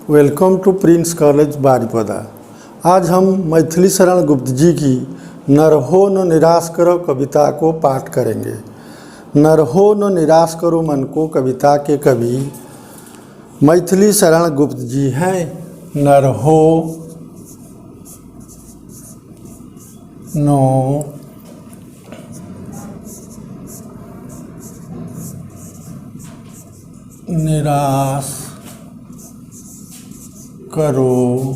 Welcome to Prince College Baripada. आज हम मैथिली शरण गुप्त जी की नर हो न निराश करो कविता को पाठ करेंगे। नर हो न निराश करो मन को कविता के कवि मैथिली शरण गुप्त जी हैं। नर हो न निराश करो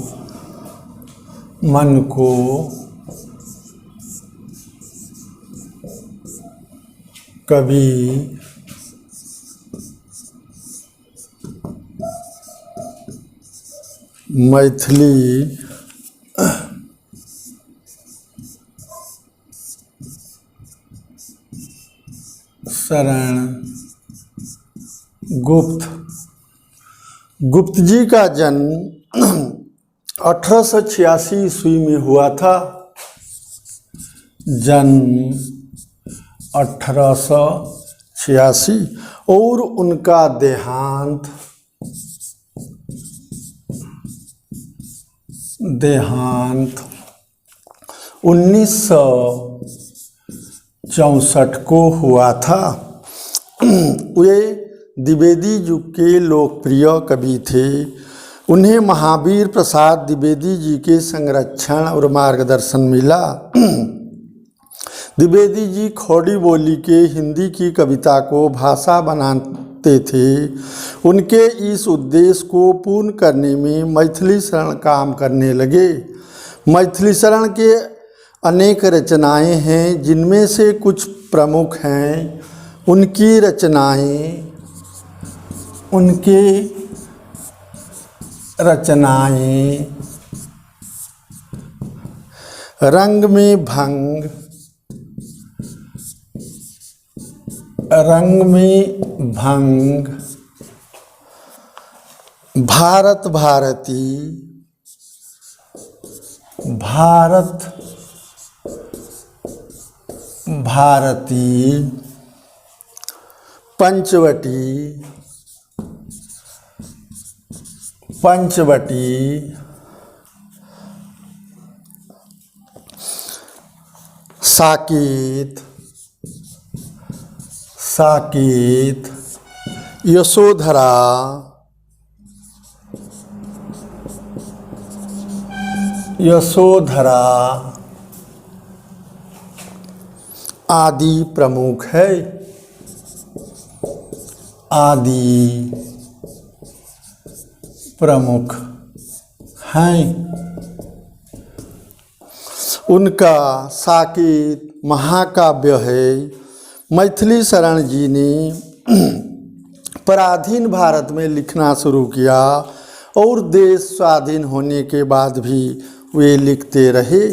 मन को कभी मैथिली शरण गुप्त जी का जन्म 1886 ईस्वी में हुआ था। जन्म 1886 और उनका देहांत 1964 को हुआ था। वे द्विवेदी युग के लोकप्रिय कवि थे। उन्हें महावीर प्रसाद द्विवेदी जी के संरक्षण और मार्गदर्शन मिला। द्विवेदी जी खड़ी बोली के हिंदी की कविता को भाषा बनाते थे। उनके इस उद्देश्य को पूर्ण करने में मैथिली शरण काम करने लगे। मैथिली शरण के अनेक रचनाएं हैं, जिनमें से कुछ प्रमुख हैं। उनकी रचनाएं रंग में भंग, भारत भारती, पंचवटी, साकेत, यशोधरा, आदि प्रमुख है। उनका साकेत महाकाव्य है। मैथिली शरण जी ने पराधीन भारत में लिखना शुरू किया और देश स्वाधीन होने के बाद भी वे लिखते रहे।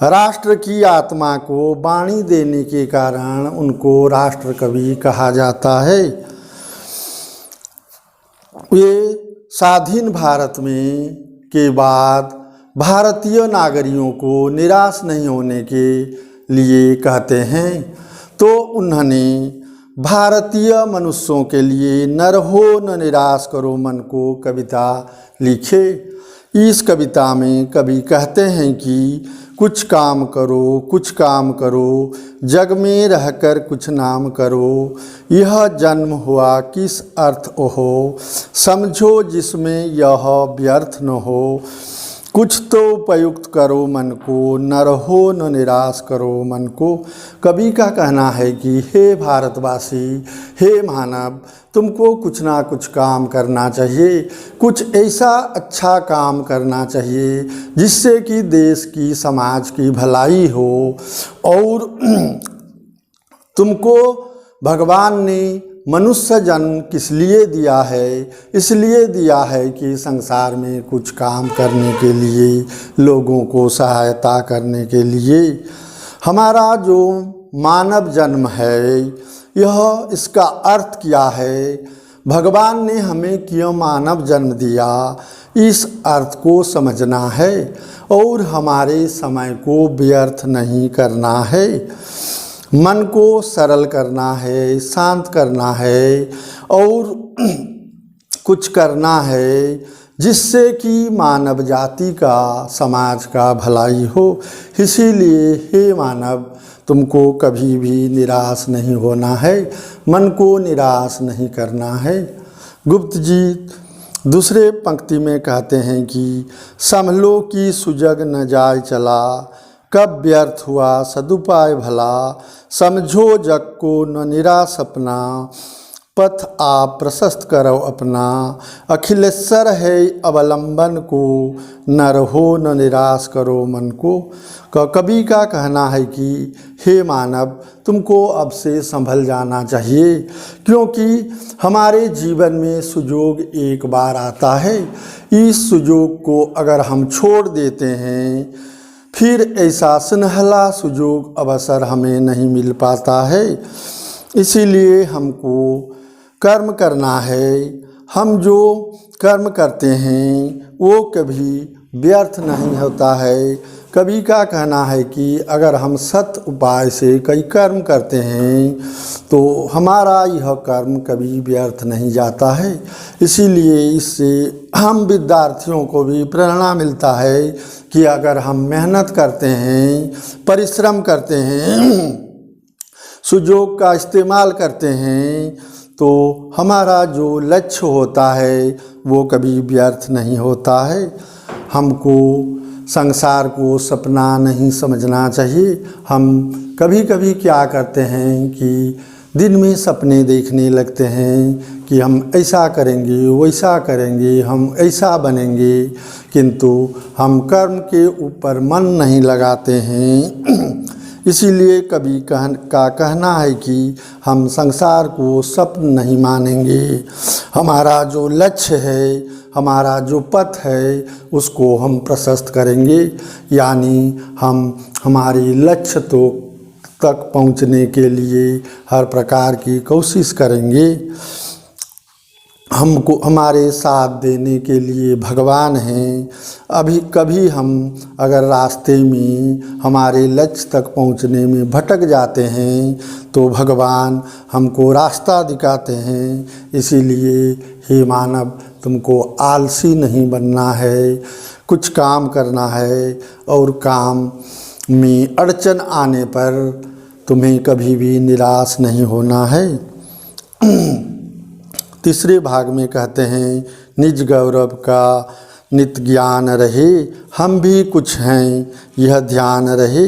राष्ट्र की आत्मा को वाणी देने के कारण उनको राष्ट्र कवि कहा जाता है। वे स्वाधीन भारत में के बाद भारतीय नागरिकों को निराश नहीं होने के लिए कहते हैं, तो उन्होंने भारतीय मनुष्यों के लिए नर हो न निराश करो मन को कविता लिखे। इस कविता में कवि कहते हैं कि कुछ काम करो, जग में रहकर कुछ नाम करो। यह जन्म हुआ किस अर्थ हो, समझो जिसमें यह व्यर्थ न हो। कुछ तो उपयुक्त करो मन को, नर हो न निराश करो मन को। कवि का कहना है कि हे भारतवासी, हे मानव, तुमको कुछ ना कुछ काम करना चाहिए। कुछ ऐसा अच्छा काम करना चाहिए जिससे कि देश की, समाज की भलाई हो। और तुमको भगवान ने मनुष्य जन्म किस लिए दिया है? इसलिए दिया है कि संसार में कुछ काम करने के लिए, लोगों को सहायता करने के लिए। हमारा जो मानव जन्म है, यह इसका अर्थ क्या है? भगवान ने हमें क्यों मानव जन्म दिया, इस अर्थ को समझना है और हमारे समय को व्यर्थ नहीं करना है। मन को सरल करना है, शांत करना है और कुछ करना है जिससे कि मानव जाति का, समाज का भलाई हो। इसीलिए हे मानव, तुमको कभी भी निराश नहीं होना है, मन को निराश नहीं करना है। गुप्त जी दूसरे पंक्ति में कहते हैं कि संभलो की सुजग न जाय चला, कब व्यर्थ हुआ सदुपाय भला। समझो जग को न निराश अपना, पथ आप प्रशस्त करो अपना। अखिलेश्वर है अवलंबन को, न रहो न निराश करो मन को। कवि का कहना है कि हे मानव, तुमको अब से संभल जाना चाहिए, क्योंकि हमारे जीवन में सुजोग एक बार आता है। इस सुजोग को अगर हम छोड़ देते हैं, फिर ऐसा सुनहला सुजोग अवसर हमें नहीं मिल पाता है। इसीलिए हमको कर्म करना है। हम जो कर्म करते हैं वो कभी व्यर्थ नहीं होता है। कवि का कहना है कि अगर हम सत उपाय से कई कर्म करते हैं तो हमारा यह कर्म कभी व्यर्थ नहीं जाता है। इसीलिए इससे हम विद्यार्थियों को भी प्रेरणा मिलता है कि अगर हम मेहनत करते हैं, परिश्रम करते हैं, सुजोग का इस्तेमाल करते हैं, तो हमारा जो लक्ष्य होता है वो कभी व्यर्थ नहीं होता है। हमको संसार को सपना नहीं समझना चाहिए। हम कभी कभी क्या करते हैं कि दिन में सपने देखने लगते हैं कि हम ऐसा करेंगे, वैसा करेंगे, हम ऐसा बनेंगे, किंतु हम कर्म के ऊपर मन नहीं लगाते हैं। इसीलिए कवि का कहना है कि हम संसार को स्वप्न नहीं मानेंगे। हमारा जो लक्ष्य है, हमारा जो पथ है, उसको हम प्रशस्त करेंगे, यानी हम हमारे लक्ष्य तक पहुंचने के लिए हर प्रकार की कोशिश करेंगे। हमको हमारे साथ देने के लिए भगवान हैं। अभी कभी हम अगर रास्ते में हमारे लक्ष्य तक पहुंचने में भटक जाते हैं तो भगवान हमको रास्ता दिखाते हैं। इसीलिए हे मानव, तुमको आलसी नहीं बनना है, कुछ काम करना है और काम में अड़चन आने पर तुम्हें कभी भी निराश नहीं होना है। तीसरे भाग में कहते हैं, निज गौरव का नित ज्ञान रहे, हम भी कुछ हैं यह ध्यान रहे।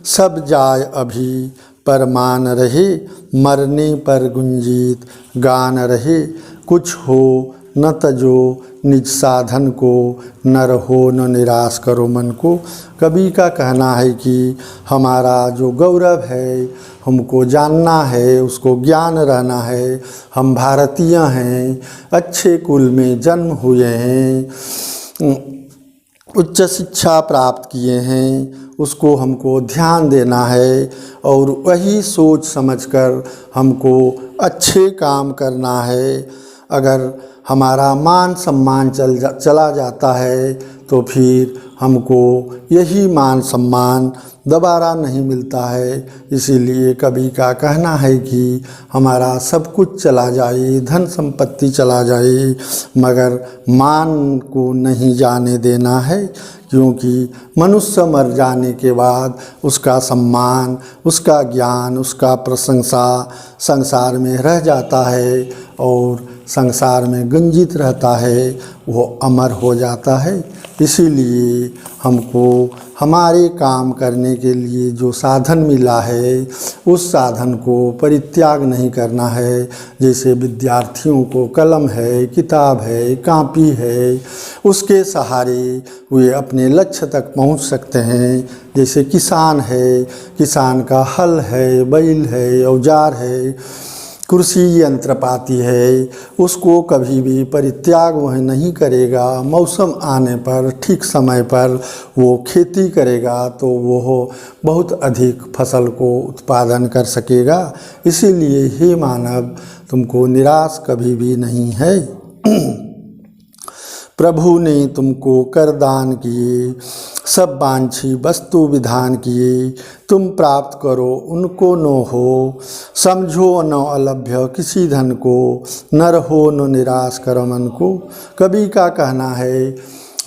सब जाय अभी परमान रहे, मरने पर गुंजीत गान रहे। कुछ हो न तजो निज साधन को, न रहो न निराश करो मन को। कवि का कहना है कि हमारा जो गौरव है हमको जानना है, उसको ज्ञान रहना है। हम भारतीय हैं, अच्छे कुल में जन्म हुए हैं, उच्च शिक्षा प्राप्त किए हैं, उसको हमको ध्यान देना है और वही सोच समझकर हमको अच्छे काम करना है। अगर हमारा मान सम्मान चला जाता है तो फिर हमको यही मान सम्मान दोबारा नहीं मिलता है। इसीलिए कवि का कहना है कि हमारा सब कुछ चला जाए, धन संपत्ति चला जाए, मगर मान को नहीं जाने देना है, क्योंकि मनुष्य मर जाने के बाद उसका सम्मान, उसका ज्ञान, उसका प्रशंसा संसार में रह जाता है और संसार में गुंजित रहता है, वो अमर हो जाता है। इसीलिए हमको हमारे काम करने के लिए जो साधन मिला है उस साधन को परित्याग नहीं करना है। जैसे विद्यार्थियों को कलम है, किताब है, कॉपी है, उसके सहारे वे अपने लक्ष्य तक पहुंच सकते हैं। जैसे किसान है, किसान का हल है, बैल है, औजार है, कृषि यंत्रपाति है, उसको कभी भी परित्याग वह नहीं करेगा। मौसम आने पर, ठीक समय पर वो खेती करेगा तो वो बहुत अधिक फसल को उत्पादन कर सकेगा। इसीलिए हे मानव, तुमको निराश कभी भी नहीं है। प्रभु ने तुमको कर दान किए, सब वांछी वस्तु विधान किए, तुम प्राप्त करो उनको न हो। समझो न अलभ्य किसी धन को, न रहो न निराश कर मन को। कवि का कहना है,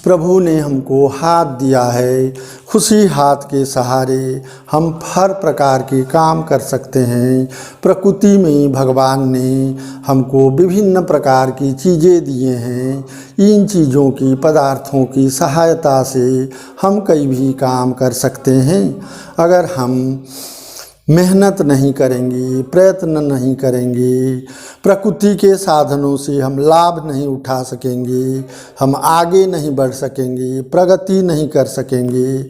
प्रभु ने हमको हाथ दिया है, खुशी हाथ के सहारे हम हर प्रकार के काम कर सकते हैं। प्रकृति में भगवान ने हमको विभिन्न प्रकार की चीज़ें दिए हैं। इन चीज़ों की, पदार्थों की सहायता से हम कई भी काम कर सकते हैं। अगर हम मेहनत नहीं करेंगे, प्रयत्न नहीं करेंगे, प्रकृति के साधनों से हम लाभ नहीं उठा सकेंगे, हम आगे नहीं बढ़ सकेंगे, प्रगति नहीं कर सकेंगे,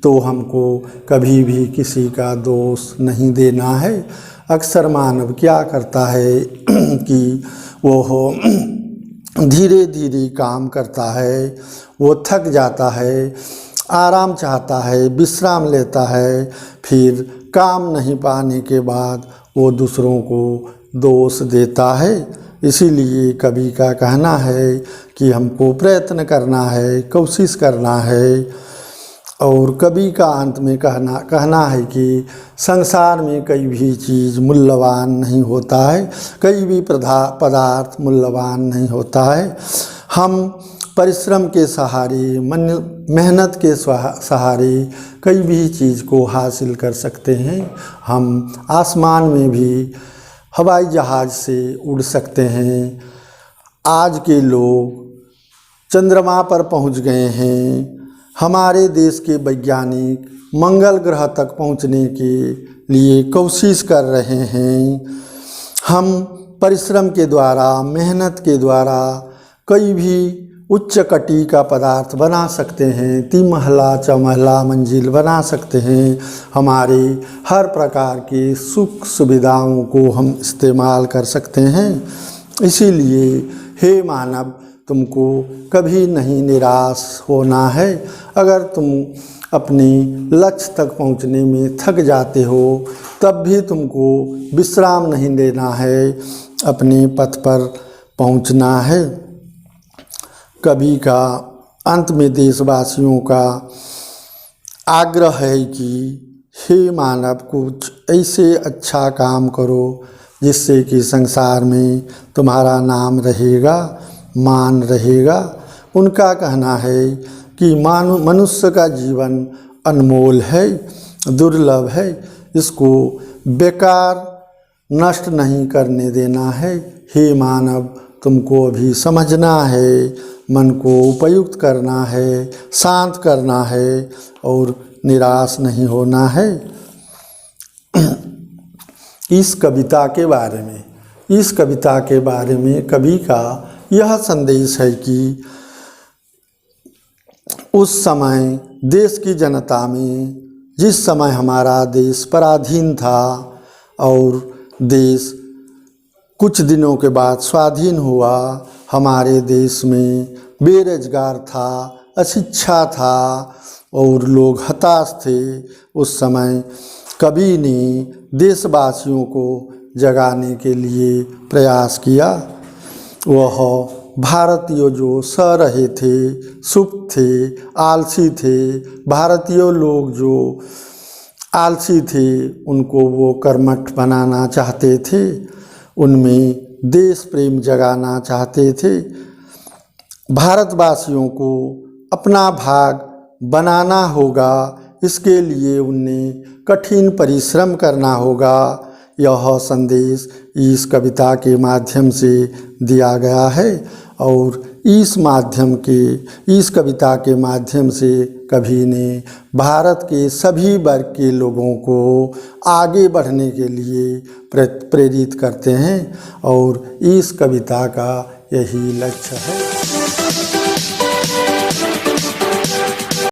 तो हमको कभी भी किसी का दोष नहीं देना है। अक्सर मानव क्या करता है कि वो धीरे धीरे काम करता है, वो थक जाता है, आराम चाहता है, विश्राम लेता है, फिर काम नहीं पाने के बाद वो दूसरों को दोष देता है। इसीलिए कवि का कहना है कि हमको प्रयत्न करना है, कोशिश करना है। और कवि का अंत में कहना है कि संसार में कोई भी चीज़ मूल्यवान नहीं होता है, कोई भी पदार्थ मूल्यवान नहीं होता है। हम परिश्रम के सहारे, मेहनत के सहारे कई भी चीज़ को हासिल कर सकते हैं। हम आसमान में भी हवाई जहाज़ से उड़ सकते हैं। आज के लोग चंद्रमा पर पहुंच गए हैं। हमारे देश के वैज्ञानिक मंगल ग्रह तक पहुंचने के लिए कोशिश कर रहे हैं। हम परिश्रम के द्वारा, मेहनत के द्वारा कई भी उच्च कटी का पदार्थ बना सकते हैं, तिमहला चमहला मंजिल बना सकते हैं। हमारे हर प्रकार की सुख सुविधाओं को हम इस्तेमाल कर सकते हैं। इसीलिए हे मानव, तुमको कभी नहीं निराश होना है। अगर तुम अपने लक्ष्य तक पहुंचने में थक जाते हो, तब भी तुमको विश्राम नहीं लेना है, अपने पथ पर पहुंचना है। कवि का अंत में देशवासियों का आग्रह है कि हे मानव, कुछ ऐसे अच्छा काम करो जिससे कि संसार में तुम्हारा नाम रहेगा, मान रहेगा। उनका कहना है कि मनुष्य का जीवन अनमोल है, दुर्लभ है, इसको बेकार नष्ट नहीं करने देना है। हे मानव, तुमको अभी समझना है, मन को उपयुक्त करना है, शांत करना है और निराश नहीं होना है। इस कविता के बारे में कवि का यह संदेश है कि उस समय देश की जनता में, जिस समय हमारा देश पराधीन था और देश कुछ दिनों के बाद स्वाधीन हुआ, हमारे देश में बेरोजगार था, अशिक्षा था और लोग हताश थे। उस समय कवि ने देशवासियों को जगाने के लिए प्रयास किया। वह भारतीय जो सह रहे थे, सुप्त थे, आलसी थे, भारतीय लोग जो आलसी थे, उनको वो कर्मठ बनाना चाहते थे, उनमें देश प्रेम जगाना चाहते थे। भारतवासियों को अपना भाग बनाना होगा, इसके लिए उन्हें कठिन परिश्रम करना होगा। यह संदेश इस कविता के माध्यम से दिया गया है और इस कविता के माध्यम से कवि ने भारत के सभी वर्ग के लोगों को आगे बढ़ने के लिए प्रेरित करते हैं और इस कविता का यही लक्ष्य है।